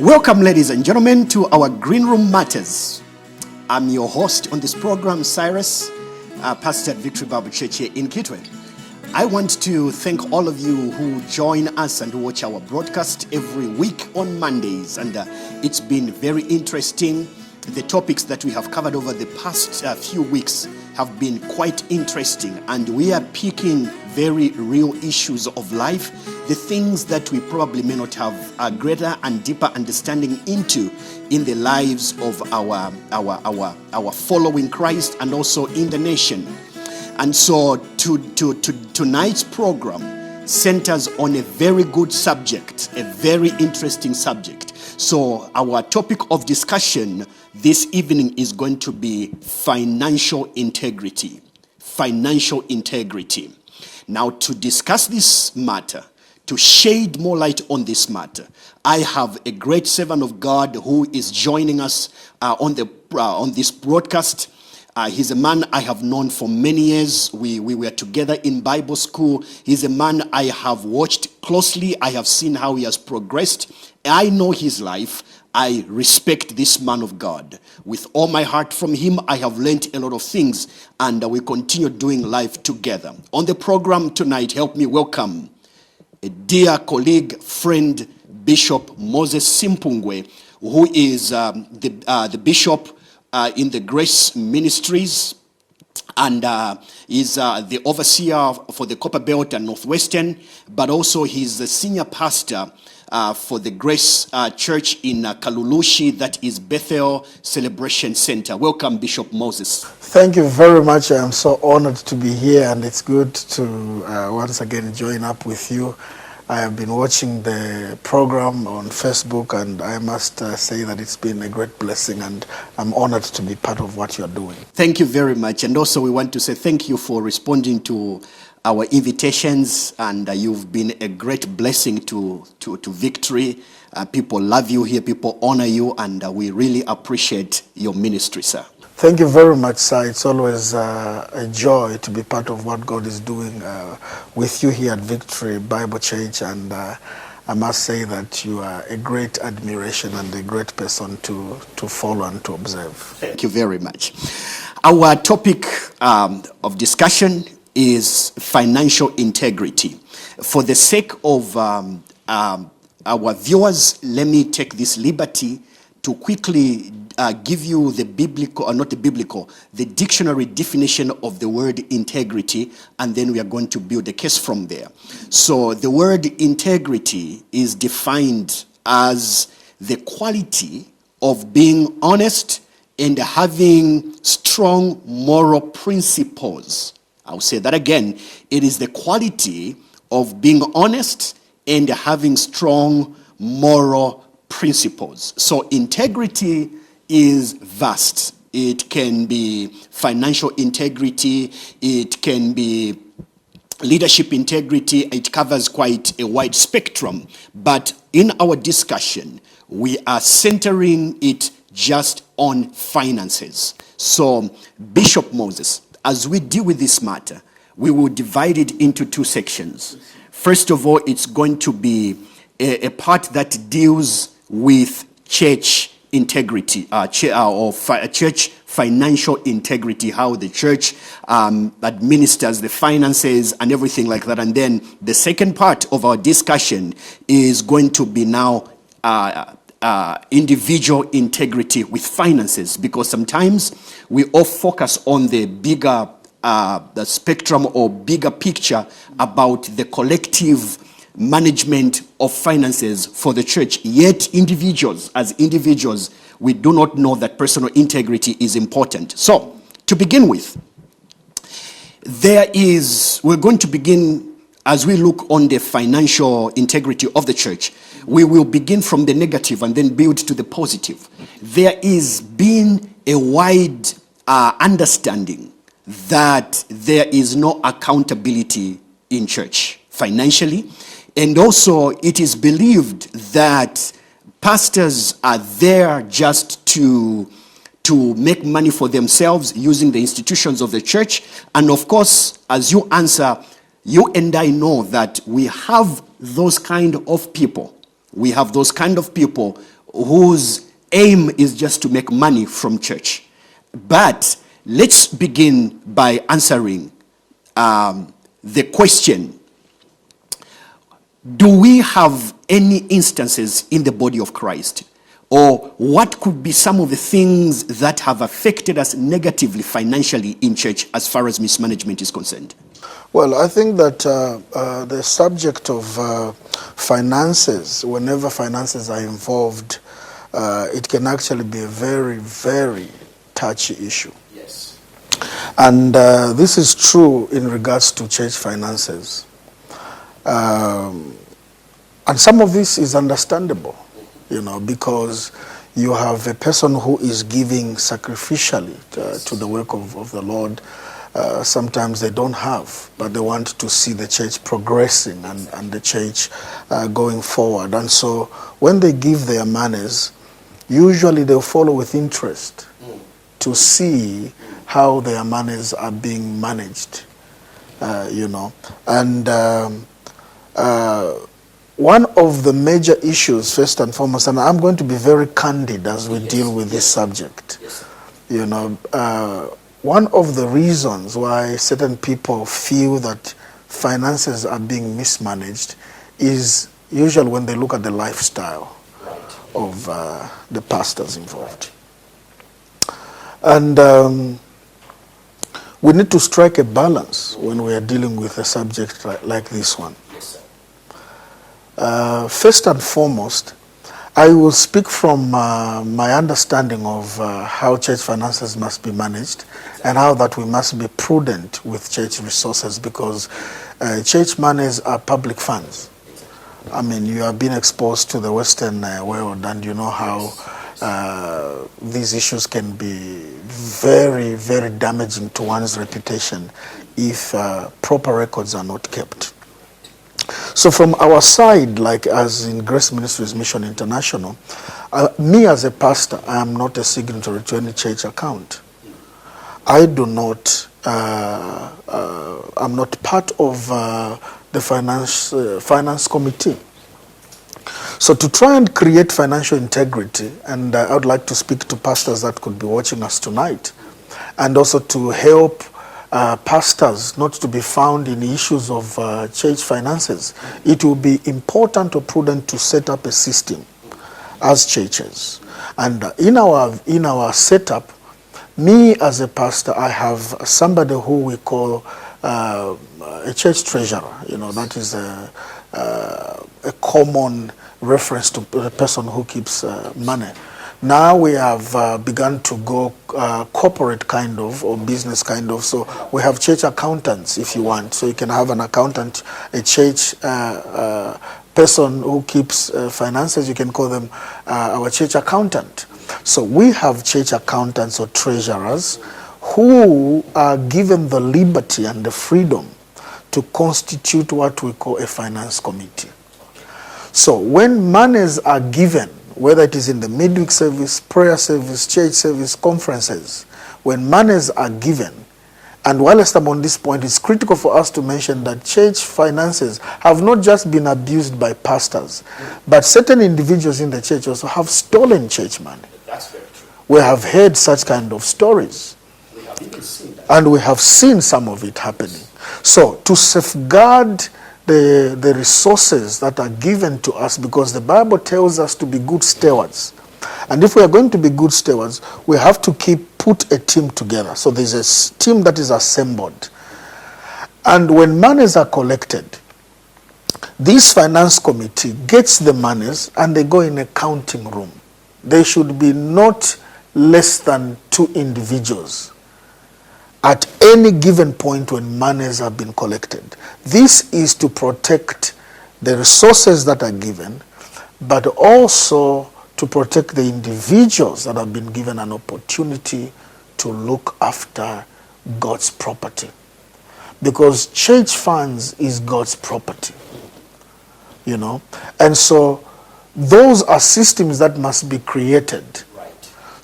Welcome, ladies and gentlemen, to our Green Room Matters. I'm your host on this program, Cyrus, pastor at Victory Bible Church here in Kitwe. I want to thank all of you who join us and watch our broadcast every week on Mondays. And it's been very interesting. The topics that we have covered over the past few weeks have been quite interesting. And we are picking very real issues of life, the things that we probably may not have a greater and deeper understanding into in the lives of our following Christ and also in the nation. And so tonight's program centers on a very good subject, a very interesting subject. So our topic of discussion this evening is going to be financial integrity. Financial integrity. Now, to discuss this matter, to shed more light on this matter, I have a great servant of God who is joining us on this broadcast. He's a man I have known for many years. We were together in Bible school. He's a man I have watched closely. I have seen how he has progressed. I know his life. I respect this man of God. With all my heart from him, I have learned a lot of things, and we continue doing life together. On the program tonight, help me welcome a dear colleague, friend, Bishop Moses Simpungwe, who is the bishop in the Grace Ministries, and is the overseer for the Copper Belt and Northwestern, but also he's the senior pastor for the Grace Church in Kalulushi, that is Bethel Celebration Center. Welcome, Bishop Moses. Thank you very much. I am so honored to be here, and it's good to once again join up with you. I have been watching the program on Facebook, and I must say that it's been a great blessing, and I'm honored to be part of what you're doing. Thank you very much. And also we want to say thank you for responding to our invitations, and you've been a great blessing to Victory. People love you here, people honor you, and we really appreciate your ministry, sir. Thank you very much, sir. It's always a joy to be part of what God is doing with you here at Victory Bible Church, and I must say that you are a great admiration and a great person to follow and to observe. Thank you very much. Our topic of discussion is financial integrity. For the sake of our viewers, let me take this liberty to quickly give you the biblical, or not the biblical, the dictionary definition of the word integrity, and then we are going to build a case from there. So the word integrity is defined as the quality of being honest and having strong moral principles. I'll say that again. It is the quality of being honest and having strong moral principles. So integrity is vast. It can be financial integrity, it can be leadership integrity. It covers quite a wide spectrum. But in our discussion, we are centering it just on finances. So, Bishop Moses, as we deal with this matter, we will divide it into two sections. First of all, it's going to be a part that deals with church integrity, church financial integrity, how the church administers the finances and everything like that. And then the second part of our discussion is going to be now individual integrity with finances, because sometimes we all focus on the bigger the spectrum or bigger picture about the collective management of finances for the church. Yet as individuals, we do not know that personal integrity is important. So, to begin with, we're going to begin, as we look on the financial integrity of the church, we will begin from the negative and then build to the positive. There is been a wide understanding that there is no accountability in church financially. And also, it is believed that pastors are there just to make money for themselves using the institutions of the church. And of course, as you answer, you and I know that we have those kind of people. We have those kind of people whose aim is just to make money from church. But let's begin by answering the question: do we have any instances in the body of Christ, or what could be some of the things that have affected us negatively financially in church as far as mismanagement is concerned? Well, I think that the subject of finances, whenever finances are involved, it can actually be a very, very touchy issue. Yes. And this is true in regards to church finances. And some of this is understandable, because you have a person who is giving sacrificially to the work of the Lord. Sometimes they don't have, but they want to see the church progressing and the church going forward. And so when they give their monies, usually they'll follow with interest to see how their monies are being managed, And one of the major issues, first and foremost, and I'm going to be very candid as we deal with this subject, one of the reasons why certain people feel that finances are being mismanaged is usually when they look at the lifestyle of the pastors involved. And we need to strike a balance when we are dealing with a subject like this one. First and foremost, I will speak from my understanding of how church finances must be managed and how that we must be prudent with church resources, because church monies are public funds. I mean, you have been exposed to the Western world, and you know how these issues can be very, very damaging to one's reputation if proper records are not kept. So from our side, like as in Grace Ministries Mission International, me as a pastor, I am not a signatory to any church account. I do not, I'm not part of the finance committee. So to try and create financial integrity, and I would like to speak to pastors that could be watching us tonight, and also to help pastors not to be found in issues of church finances, it will be important or prudent to set up a system as churches. And in our setup, me as a pastor, I have somebody who we call a church treasurer. That is a common reference to the person who keeps money. Now we have begun to go corporate kind of, or business kind of. So we have church accountants, if you want. So you can have an accountant, a church person who keeps finances. You can call them our church accountant. So we have church accountants or treasurers who are given the liberty and the freedom to constitute what we call a finance committee. So when monies are given, whether it is in the midweek service, prayer service, church service, conferences, when monies are given, and whilst I'm on this point, it's critical for us to mention that church finances have not just been abused by pastors, but certain individuals in the church also have stolen church money. That's very true. We have heard such kind of stories. We have even seen that. And we have seen some of it happening. So to safeguard the resources that are given to us, because the Bible tells us to be good stewards. And if we are going to be good stewards, we have to put a team together. So there's a team that is assembled. And when monies are collected, this finance committee gets the monies and they go in a counting room. They should be not less than 2 individuals at any given point when monies have been collected. This is to protect the resources that are given, but also to protect the individuals that have been given an opportunity to look after God's property. Because church funds is God's property, And so those are systems that must be created.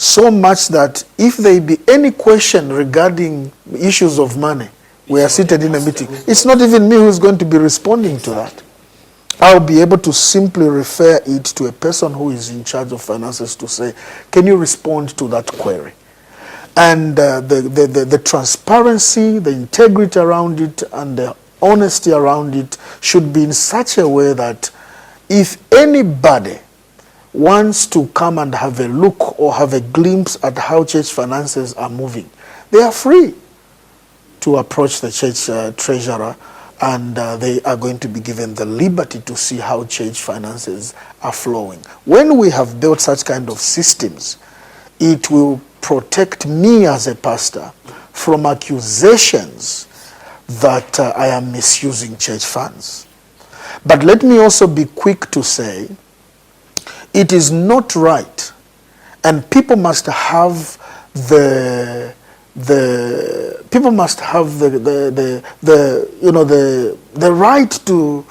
So much that if there be any question regarding issues of money, we are seated in a meeting. It's not even me who's going to be responding to that. I'll be able to simply refer it to a person who is in charge of finances to say, can you respond to that query? And the transparency, the integrity around it, and the honesty around it should be in such a way that if anybody wants to come and have a look or have a glimpse at how church finances are moving, they are free to approach the church treasurer, and they are going to be given the liberty to see how church finances are flowing. When we have built such kind of systems, it will protect me as a pastor from accusations that I am misusing church funds. But let me also be quick to say, it is not right, and people must have the right to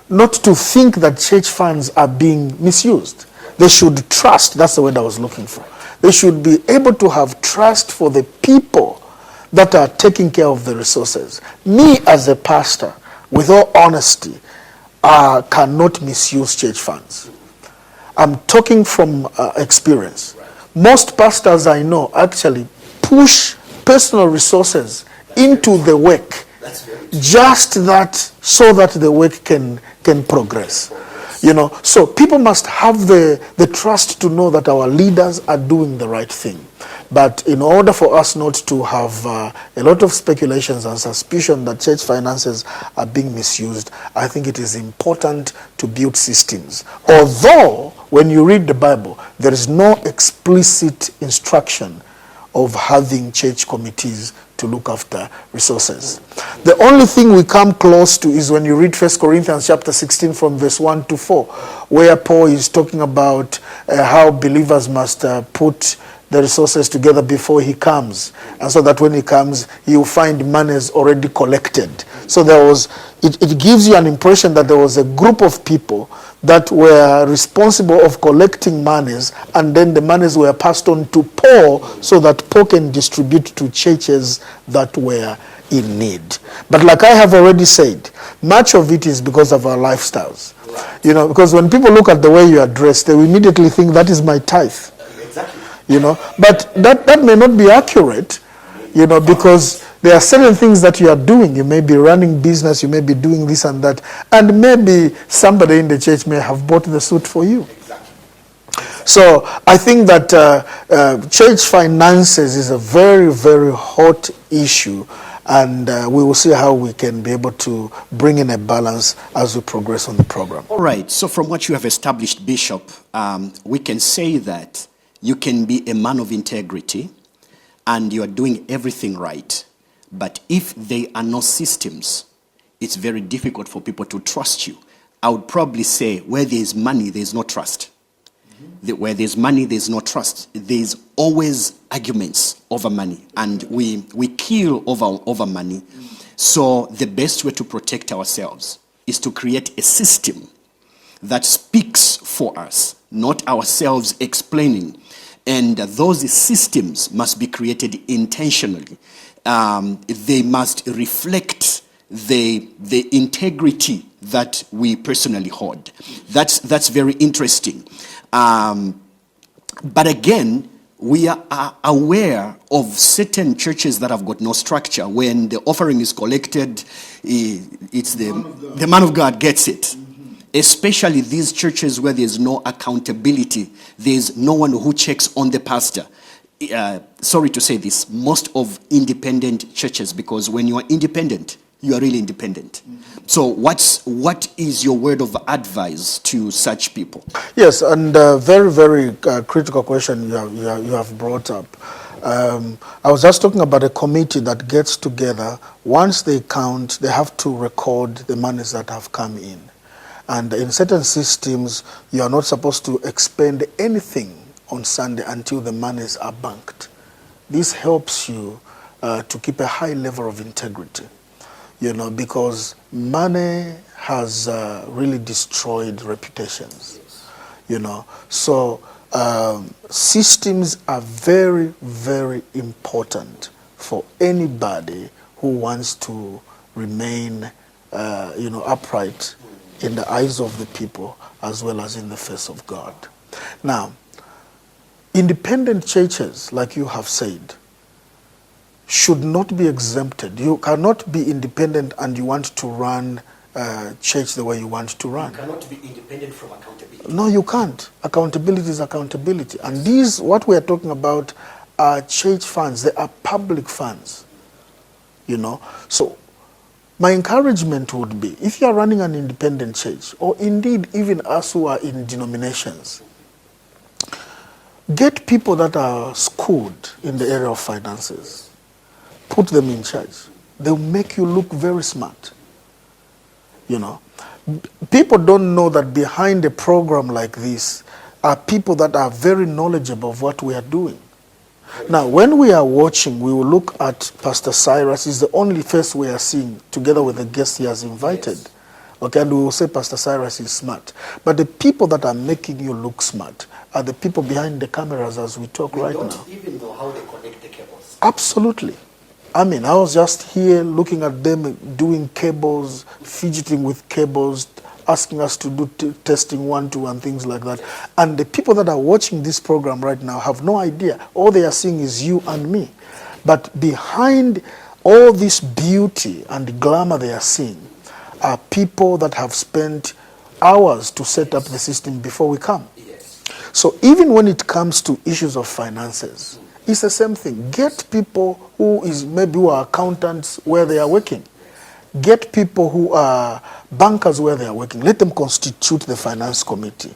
not to think that church funds are being misused. They should trust. That's the word I was looking for. They should be able to have trust for the people that are taking care of the resources. Me as a pastor, with all honesty, cannot misuse church funds. I'm talking from experience. Most pastors I know actually push personal resources into the work, just that so that the work can progress. So people must have the trust to know that our leaders are doing the right thing. But in order for us not to have a lot of speculations and suspicion that church finances are being misused, I think it is important to build systems. Although, when you read the Bible, there is no explicit instruction of having church committees to look after resources. The only thing we come close to is when you read 1 Corinthians chapter 16 from verse 1 to 4, where Paul is talking about how believers must put the resources together before he comes, and so that when he comes, he will find monies already collected. So it gives you an impression that there was a group of people that were responsible of collecting monies, and then the monies were passed on to Paul so that Paul can distribute to churches that were in need. But like I have already said, much of it is because of our lifestyles. Right. Because when people look at the way you are dressed, they will immediately think that is my tithe. Exactly. But that may not be accurate, because there are certain things that you are doing. You may be running business, you may be doing this and that, and maybe somebody in the church may have bought the suit for you. Exactly. So I think that church finances is a very, very hot issue, and we will see how we can be able to bring in a balance as we progress on the program. All right, so from what you have established, Bishop, we can say that you can be a man of integrity and you are doing everything right. But if there are no systems, it's very difficult for people to trust you. I would probably say where there is money, there is no trust. Where there's money, there's no trust. There's always arguments over money, and we kill over money. So the best way to protect ourselves is to create a system that speaks for us, not ourselves explaining. And those systems must be created intentionally. They must reflect the integrity that we personally hold. That's very interesting. But again, we are aware of certain churches that have got no structure. When the offering is collected, it's the man of God gets it. Especially these churches where there's no accountability, there's no one who checks on the pastor. Sorry to say this, most of independent churches, because when you are independent, you are really independent. So what is your word of advice to such people? Yes, and very, very critical question you have brought up. I was just talking about a committee that gets together. Once they count, they have to record the monies that have come in. And in certain systems, you are not supposed to expend anything on Sunday until the monies are banked. This helps you to keep a high level of integrity, because money has really destroyed reputations, So systems are very, very important for anybody who wants to remain, upright in the eyes of the people as well as in the face of God. Now, independent churches, like you have said, should not be exempted. You cannot be independent and you want to run church the way you want to run. You cannot be independent from accountability. No, you can't. Accountability is accountability. And these, what we are talking about, are church funds. They are public funds. You know? So, my encouragement would be, if you are running an independent church, or indeed even us who are in denominations, get people that are schooled in the area of finances. Put them in charge. They'll make you look very smart. You know, people don't know that behind a program like this are people that are very knowledgeable of what we are doing. Now, when we are watching, we will look at Pastor Cyrus. He's the only face we are seeing, together with the guest he has invited. Yes. Okay, and we will say Pastor Cyrus is smart. But the people that are making you look smart are the people behind the cameras as we talk right now. We don't even know how they connect the cables. Absolutely. I mean, I was just here looking at them doing cables, fidgeting with cables, asking us to do testing 1, 2, and things like that. And the people that are watching this program right now have no idea. All they are seeing is you and me. But behind all this beauty and glamour they are seeing are people that have spent hours to set up the system before we come. So even when it comes to issues of finances, it's the same thing. Get people who are accountants where they are working. Get people who are bankers where they are working. Let them constitute the finance committee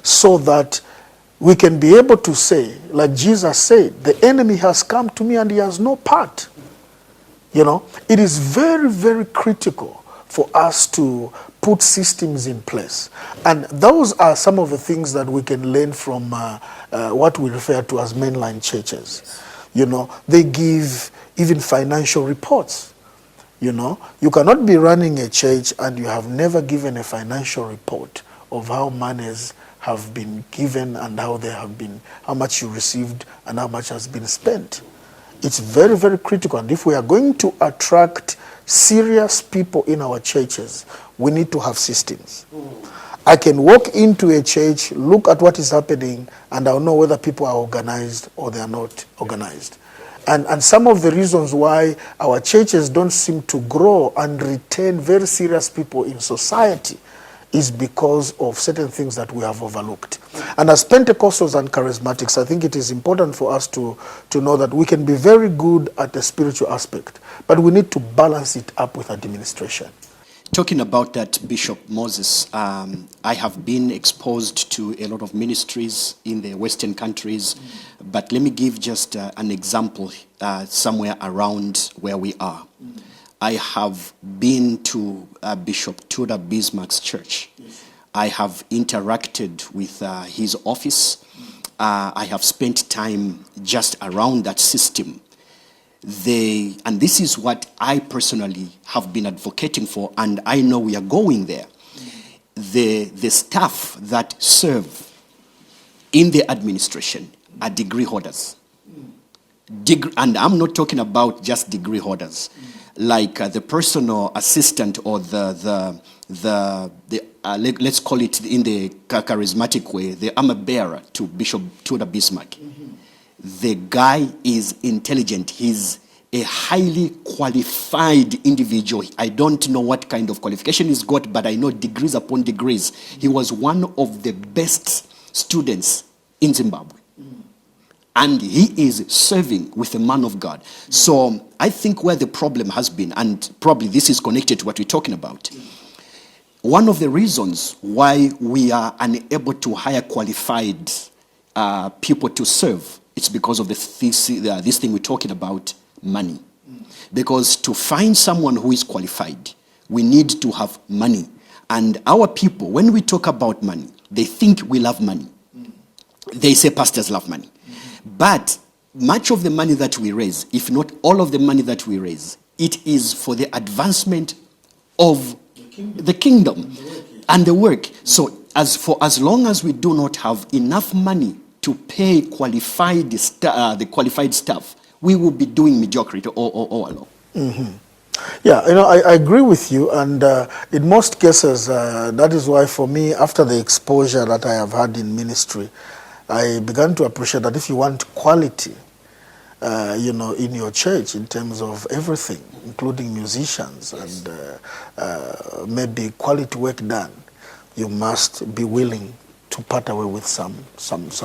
so that we can be able to say, like Jesus said, the enemy has come to me and he has no part. You know, it is very, very critical for us to put systems in place. And those are some of the things that we can learn from what we refer to as mainline churches. You know, they give even financial reports. You know, you cannot be running a church and you have never given a financial report of how monies have been given and how they have been, how much you received and how much has been spent. It's very, very critical. And if we are going to attract serious people in our churches, we need to have systems. I can walk into a church, look at what is happening, and I'll know whether people are organized or they are not organized. And some of the reasons why our churches don't seem to grow and retain very serious people in society is because of certain things that we have overlooked. And as Pentecostals and charismatics, I think it is important for us to know that we can be very good at the spiritual aspect, but we need to balance it up with administration. Talking about that, Bishop Moses, I have been exposed to a lot of ministries in the Western countries, but let me give just an example somewhere around where we are. I have been to Bishop Tudor Bismarck's church. I have interacted with his office. I have spent time just around that system. And this is what I personally have been advocating for, and I know we are going there. The staff that serve in the administration are degree holders. And I'm not talking about just degree holders, like the personal assistant or let's call it in the charismatic way, the armor bearer to Bishop Tudor Bismarck. The guy is intelligent. He's a highly qualified individual. I don't know what kind of qualification he's got, but I know degrees upon degrees. He was one of the best students in Zimbabwe. And he is serving with the man of God. So I think where the problem has been, and probably this is connected to what we're talking about, one of the reasons why we are unable to hire qualified people to serve, it's because of this thing we're talking about, money. Because to find someone who is qualified, we need to have money. And our people, when we talk about money, they think we love money. They say pastors love money. But much of the money that we raise, if not all of the money that we raise, it is for the advancement of the kingdom and the work. So as long as we do not have enough money to pay the qualified staff, we will be doing mediocrity all along. Yeah, I agree with you, and in most cases, that is why for me, after the exposure that I have had in ministry, I began to appreciate that if you want quality, in your church in terms of everything, including musicians and maybe quality work done, you must be willing to part away with some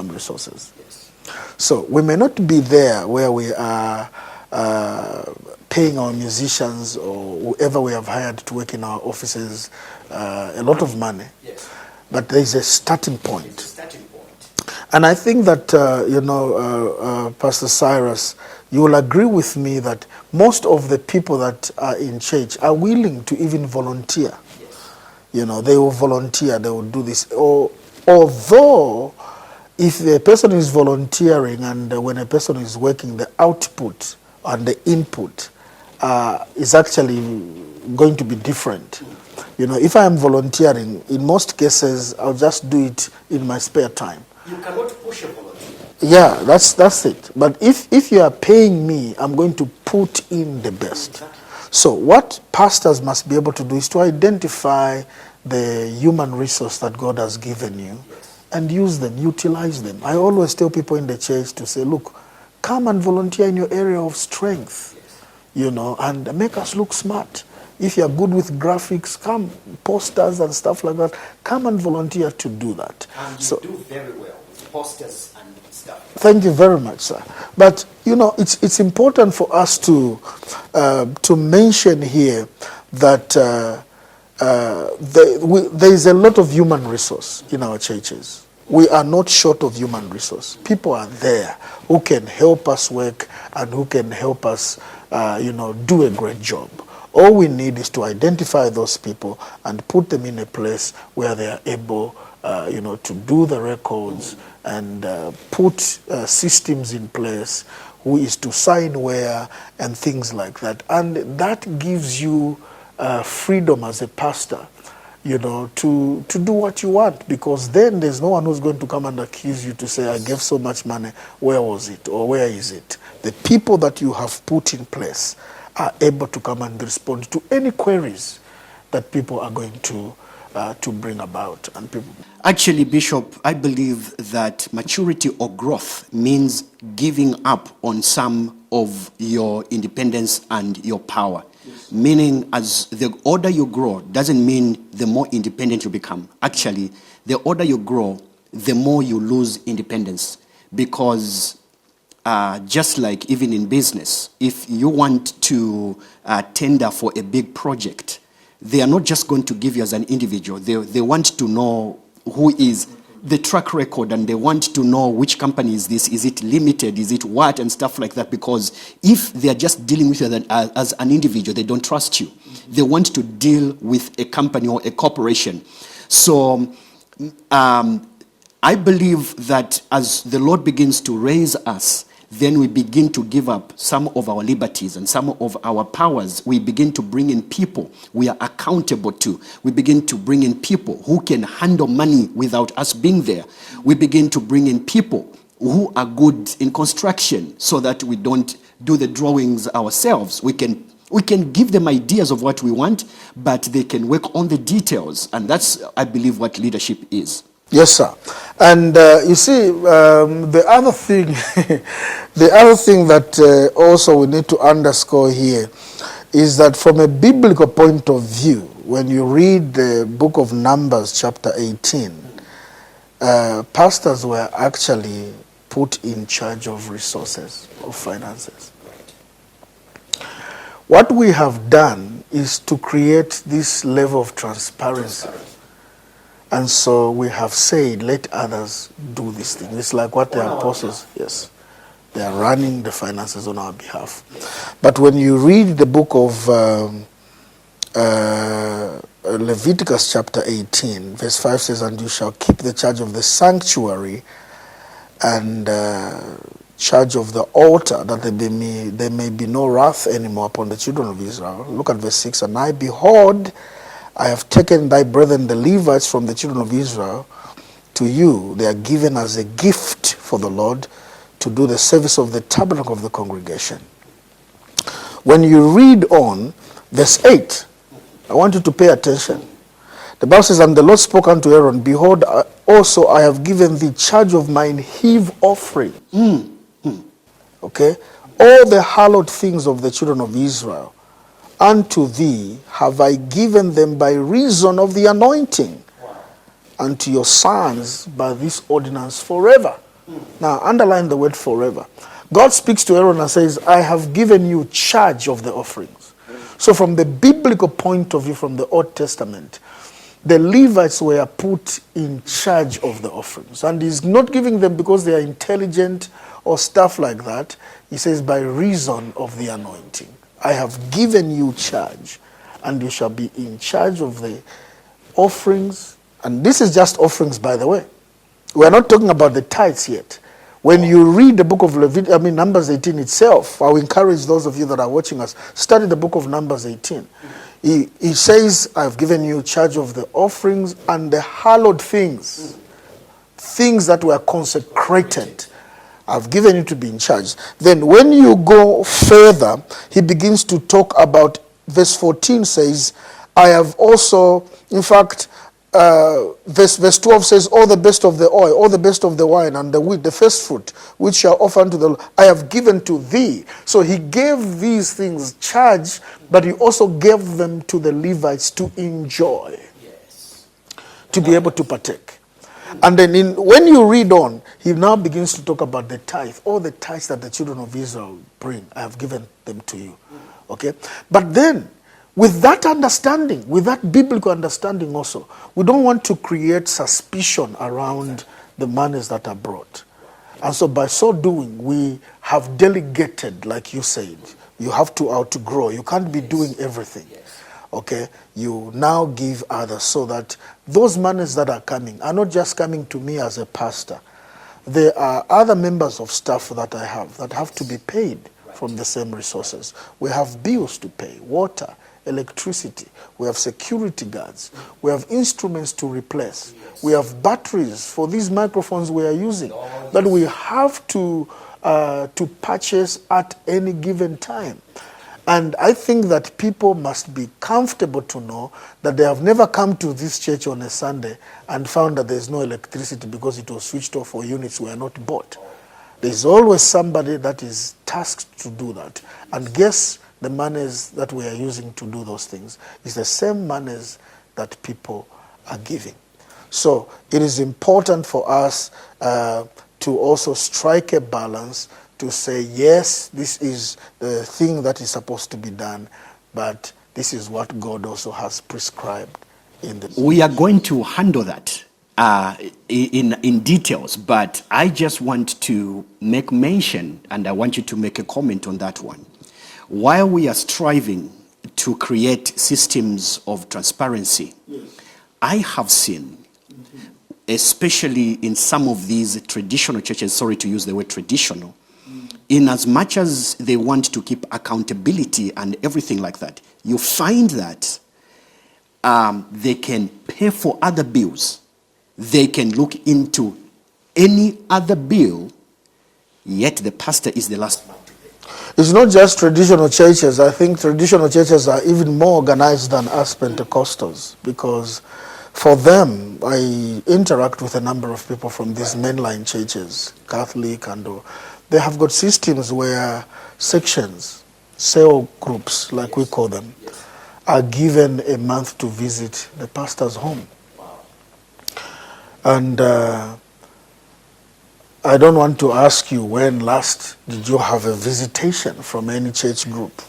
resources. Yes. So we may not be there where we are paying our musicians or whoever we have hired to work in our offices a lot of money, yes, but there is a starting point. it's a starting point. And I think that, Pastor Cyrus, you will agree with me that most of the people that are in church are willing to even volunteer. Yes. They will volunteer, they will do this. Although, if a person is volunteering and when a person is working, the output and the input is actually going to be different. If I am volunteering, in most cases, I'll just do it in my spare time. You cannot push a volunteer. Yeah, that's it. But if you are paying me, I'm going to put in the best. Exactly. So what pastors must be able to do is to identify the human resource that God has given you, yes, and use them, utilize them. I always tell people in the church to say, look, come and volunteer in your area of strength, yes, and make us look smart. If you're good with graphics, come, posters and stuff like that, come and volunteer to do that. and you do very well with posters and stuff. Thank you very much, sir. But, it's important for us to mention here that there is a lot of human resource in our churches. We are not short of human resource. People are there who can help us work and who can help us, do a great job. All we need is to identify those people and put them in a place where they are able, to do the records and put systems in place, who is to sign where and things like that. And that gives you freedom as a pastor, to do what you want, because then there's no one who's going to come and accuse you to say, I gave so much money, where was it or where is it? The people that you have put in place are able to come and respond to any queries that people are going to bring about. And people. Actually, Bishop, I believe that maturity or growth means giving up on some of your independence and your power. Yes. Meaning, as the older you grow, doesn't mean the more independent you become. Actually, the older you grow, the more you lose independence. Because just like even in business, if you want to tender for a big project, they are not just going to give you as an individual. They want to know who is the track record, and they want to know which company is this. Is it limited? Is it what? And stuff like that. Because if they are just dealing with you as an individual, they don't trust you. Mm-hmm. They want to deal with a company or a corporation. So I believe that as the Lord begins to raise us, then we begin to give up some of our liberties and some of our powers. We begin to bring in people we are accountable to. We begin to bring in people who can handle money without us being there. We begin to bring in people who are good in construction so that we don't do the drawings ourselves. We can give them ideas of what we want, but they can work on the details. And that's, I believe, what leadership is. Yes, sir. And you see, the other thing, that also we need to underscore here is that from a biblical point of view, when you read the book of Numbers, chapter 18, pastors were actually put in charge of resources, of finances. What we have done is to create this level of transparency. And so we have said, let others do this thing. It's like what the apostles, yes, they are running the finances on our behalf. But when you read the book of Leviticus chapter 18, verse 5 says, and you shall keep the charge of the sanctuary and charge of the altar, that there may be no wrath anymore upon the children of Israel. Look at verse 6, and I behold, I have taken thy brethren the Levites from the children of Israel to you. They are given as a gift for the Lord to do the service of the tabernacle of the congregation. When you read on, Verse 8. I want you to pay attention. The Bible says, and the Lord spoke unto Aaron, behold, also I have given thee charge of mine heave offering. Okay? All the hallowed things of the children of Israel, unto thee have I given them by reason of the anointing, and to your sons by this ordinance forever. Now, underline the word forever. God speaks to Aaron and says, I have given you charge of the offerings. So from the biblical point of view, from the Old Testament, the Levites were put in charge of the offerings. And he's not giving them because they are intelligent or stuff like that. He says, by reason of the anointing. I have given you charge, and you shall be in charge of the offerings. And this is just offerings, by the way. We are not talking about the tithes yet. When you read the book of Numbers 18 itself, I will encourage those of you that are watching us, study the book of Numbers 18. He says, I've given you charge of the offerings and the hallowed things, things that were consecrated. I've given you to be in charge. Then when you go further, he begins to talk about, verse 14 says, I have also, in fact, verse 12 says, all the best of the oil, all the best of the wine, and the wheat, the first fruit, which shall offer unto the Lord, I have given to thee. So he gave these things charge, but he also gave them to the Levites to enjoy, to be able to partake. And then when you read on, he now begins to talk about the tithe. All the tithes that the children of Israel bring, I have given them to you. Okay? But then, with that understanding, with that biblical understanding also, we don't want to create suspicion around the monies that are brought. And so by so doing, we have delegated, like you said. You have to outgrow. You can't be doing everything. Okay? You now give others so that those monies that are coming are not just coming to me as a pastor. There are other members of staff that I have that have to be paid from the same resources. We have bills to pay, water, electricity. We have security guards. We have instruments to replace. We have batteries for these microphones we are using that we have to purchase at any given time. And I think that people must be comfortable to know that they have never come to this church on a Sunday and found that there's no electricity because it was switched off or units were not bought. There's always somebody that is tasked to do that. And guess the monies that we are using to do those things is the same monies that people are giving. So it is important for us to also strike a balance to say, yes, this is the thing that is supposed to be done, but this is what God also has prescribed in the... We are going to handle that in details, but I just want to make mention, and I want you to make a comment on that one. While we are striving to create systems of transparency, I have seen, especially in some of these traditional churches, sorry to use the word traditional, in as much as they want to keep accountability and everything like that, you find that they can pay for other bills. They can look into any other bill, yet the pastor is the last one. It's not just traditional churches. I think traditional churches are even more organized than us Pentecostals, because for them, I interact with a number of people from these mainline churches, Catholic and all. They have got systems where sections, cell groups, like we call them, are given a month to visit the pastor's home. And I don't want to ask you, when last did you have a visitation from any church group?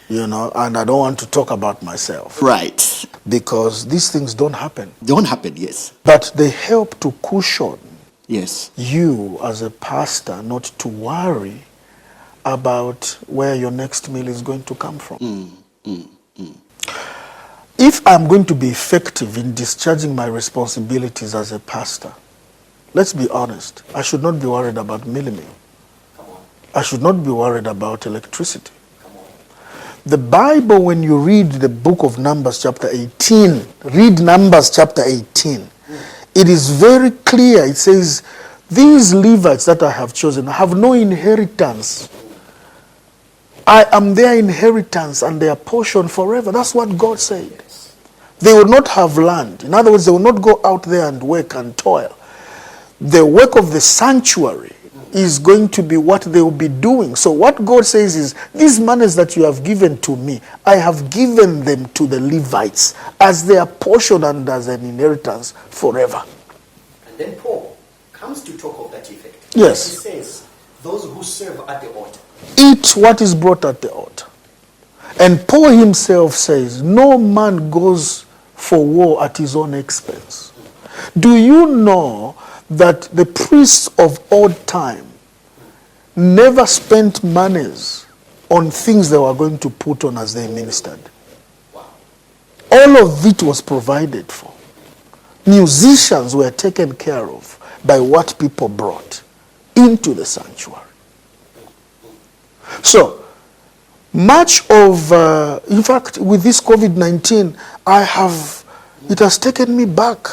You know, and I don't want to talk about myself. Right. Because these things don't happen. Don't happen, yes. But they help to cushion, yes, you as a pastor not to worry about where your next meal is going to come from. If I'm going to be effective in discharging my responsibilities as a pastor, let's be honest, I should not be worried about meal. I should not be worried about electricity. The Bible, when you read the book of Numbers chapter 18, read Numbers chapter 18, it is very clear. It says, these Levites that I have chosen have no inheritance I am their inheritance and their portion forever. That's what God said. They will not have land. In other words, they will not go out there and work and toil. The work of the sanctuary is going to be what they will be doing. So what God says is, these monies that you have given to me, I have given them to the Levites as their portion and as an inheritance forever. And then Paul comes to talk of that effect. Yes. He says, those who serve at the altar eat what is brought at the altar. And Paul himself says, no man goes for war at his own expense. Do you know that the priests of old time never spent monies on things they were going to put on as they ministered? All of it was provided for. Musicians were taken care of by what people brought into the sanctuary. So, much of, in fact, with this COVID-19, it has taken me back.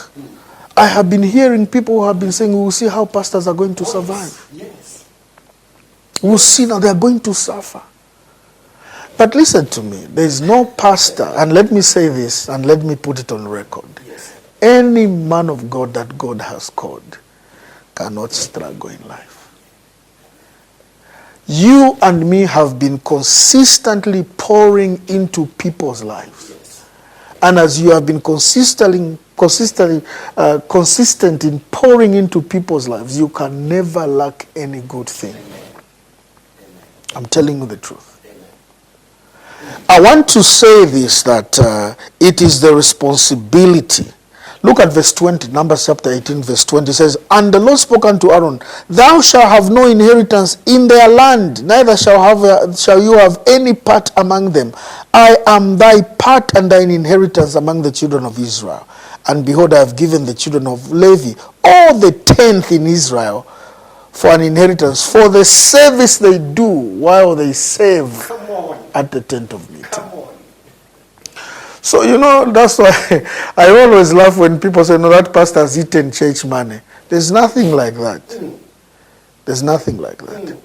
I have been hearing people who have been saying, we will see how pastors are going to survive. Yes. We'll see now, they are going to suffer. But listen to me, there is no pastor, and let me say this, and let me put it on record. Yes. Any man of God that God has called cannot struggle in life. You and me have been consistently pouring into people's lives. Yes. And as you have been consistent in pouring into people's lives, you can never lack any good thing. I'm telling you the truth. I want to say this, that it is the responsibility. Look at verse 20, Numbers chapter 18, verse 20 says, and the Lord spoke unto Aaron, thou shalt have no inheritance in their land, neither shall you have any part among them. I am thy part and thine inheritance among the children of Israel. And behold, I have given the children of Levi all the 10th in Israel for an inheritance, for the service they do while they serve at the tent of meeting. So, that's why I always laugh when people say, no, that pastor has eaten church money. There's nothing like that. There's nothing like that.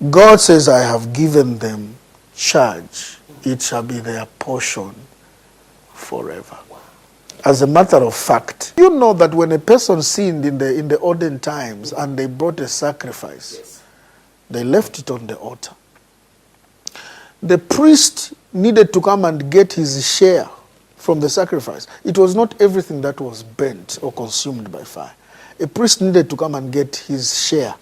God says, I have given them charge. It shall be their portion forever. As a matter of fact, you know that when a person sinned in the olden times and they brought a sacrifice, they left it on the altar. The priest needed to come and get his share from the sacrifice. It was not everything that was burnt or consumed by fire. A priest needed to come and get his share.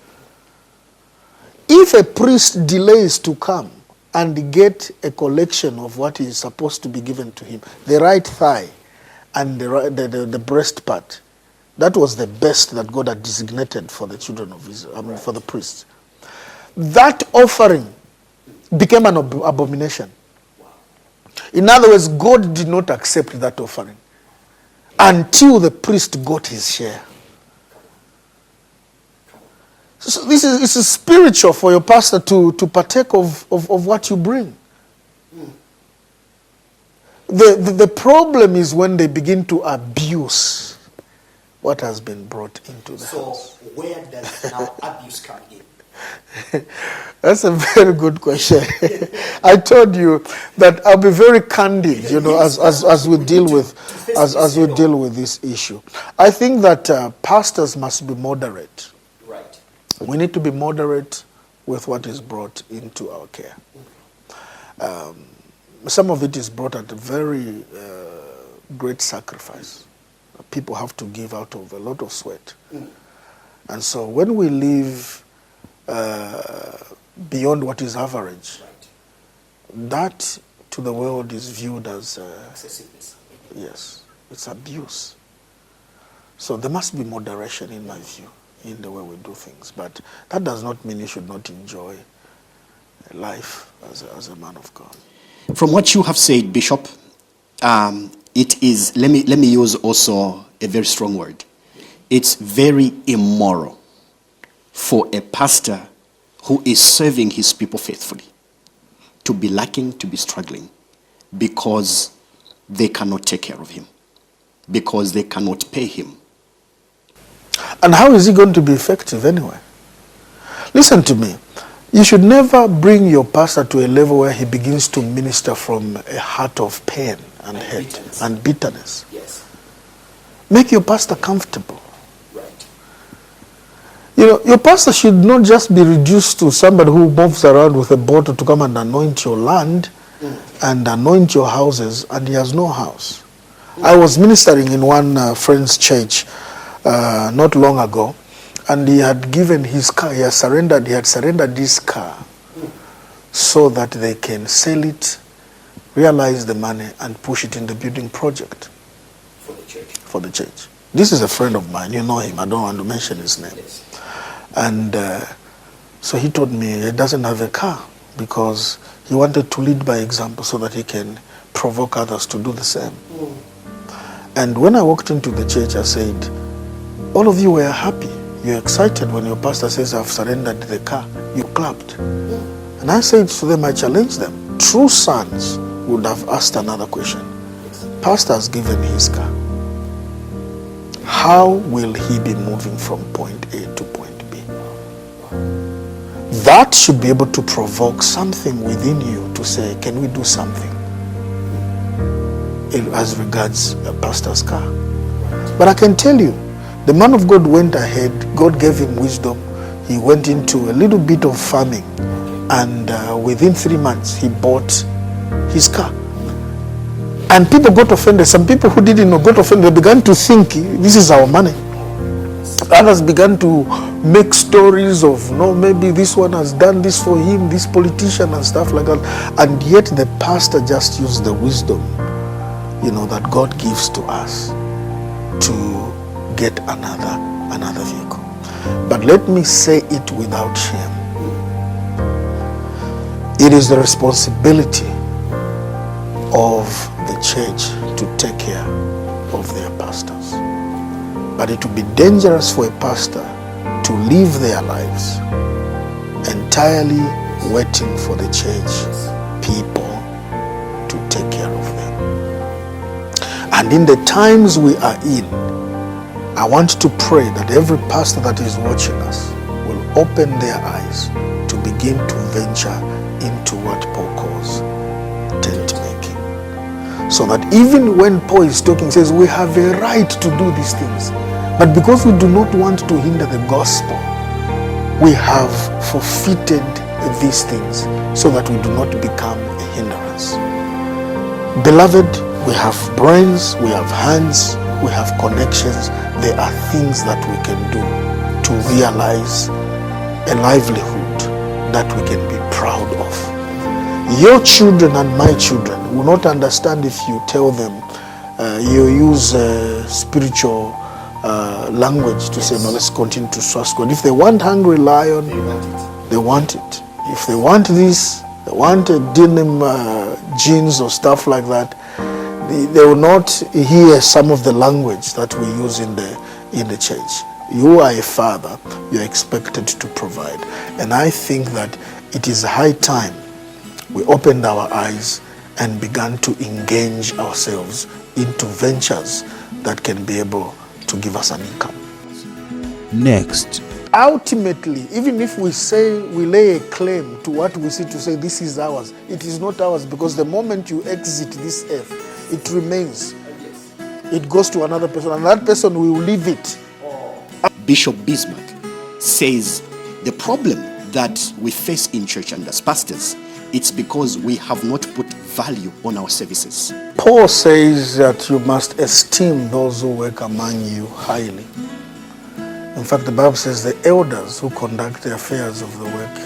If a priest delays to come and get a collection of what is supposed to be given to him, the right thigh and the breast part, that was the best that God had designated for the children of Israel, for the priests. That offering became an abomination. In other words, God did not accept that offering until the priest got his share. So this is spiritual for your pastor to partake of what you bring. The problem is when they begin to abuse what has been brought into the house. So where does now abuse come in? That's a very good question. I told you that I'll be very candid, as we deal with this issue. I think that pastors must be moderate. Right. We need to be moderate with what is brought into our care. Some of it is brought at a very great sacrifice. People have to give out of a lot of sweat. And so when we live beyond what is average, that to the world is viewed as Excessiveness. Yes, it's abuse. So there must be moderation, in my view, in the way we do things. But that does not mean you should not enjoy life as a man of God. From what you have said, Bishop, it is, let me use also a very strong word. It's very immoral for a pastor who is serving his people faithfully to be lacking, to be struggling, because they cannot take care of him, because they cannot pay him. And how is he going to be effective anyway? Listen to me. You should never bring your pastor to a level where he begins to minister from a heart of pain and hate bitterness. and bitterness. Yes. Make your pastor comfortable. Right. You know, your pastor should not just be reduced to somebody who moves around with a bottle to come and anoint your land and anoint your houses, and he has no house. I was ministering in one friend's church not long ago, and he had given his car, he had surrendered his car so that they can sell it, realize the money, and push it in the building project for the church. This is a friend of mine, you know him, I don't want to mention his name. Yes. And so he told me he doesn't have a car because he wanted to lead by example so that he can provoke others to do the same. And when I walked into the church, I said, all of you were happy. You're excited when your pastor says, I've surrendered the car. You clapped. And I said to them, I challenged them. True sons would have asked another question. Pastor has given his car. How will he be moving from point A to point B? That should be able to provoke something within you to say, can we do something as regards a pastor's car? But I can tell you, the man of God went ahead, God gave him wisdom, he went into a little bit of farming, and within 3 months he bought his car. And people got offended. Some people who didn't know got offended. They began to think, this is our money. Others began to make stories of, no, maybe this one has done this for him, this politician and stuff like that. And yet the pastor just used the wisdom, you know, that God gives to us to get another vehicle. But let me say it without shame. It is the responsibility of the church to take care of their pastors. But it would be dangerous for a pastor to live their lives entirely waiting for the church people to take care of them. And in the times we are in, I want to pray that every pastor that is watching us will open their eyes to begin to venture into what Paul calls tent making. So that even when Paul is talking, he says we have a right to do these things. But because we do not want to hinder the gospel, we have forfeited these things so that we do not become a hindrance. Beloved, we have brains, we have hands, we have connections. There are things that we can do to realize a livelihood that we can be proud of. Your children and my children will not understand if you tell them, you use spiritual language to say, no, let's continue to trust God. If they want hungry lion, they want it. If they want this, they want denim jeans or stuff like that, they will not hear some of the language that we use in the church. You are a father, you are expected to provide. And I think that it is high time we opened our eyes and began to engage ourselves into ventures that can be able to give us an income. Next. Ultimately, even if we say we lay a claim to what we see to say this is ours, it is not ours, because the moment you exit this earth, it remains. It goes to another person, and that person will leave it. Bishop Bismarck says the problem that we face in church and as pastors, it's because we have not put value on our services. Paul says that you must esteem those who work among you highly. In fact, the Bible says the elders who conduct the affairs of the work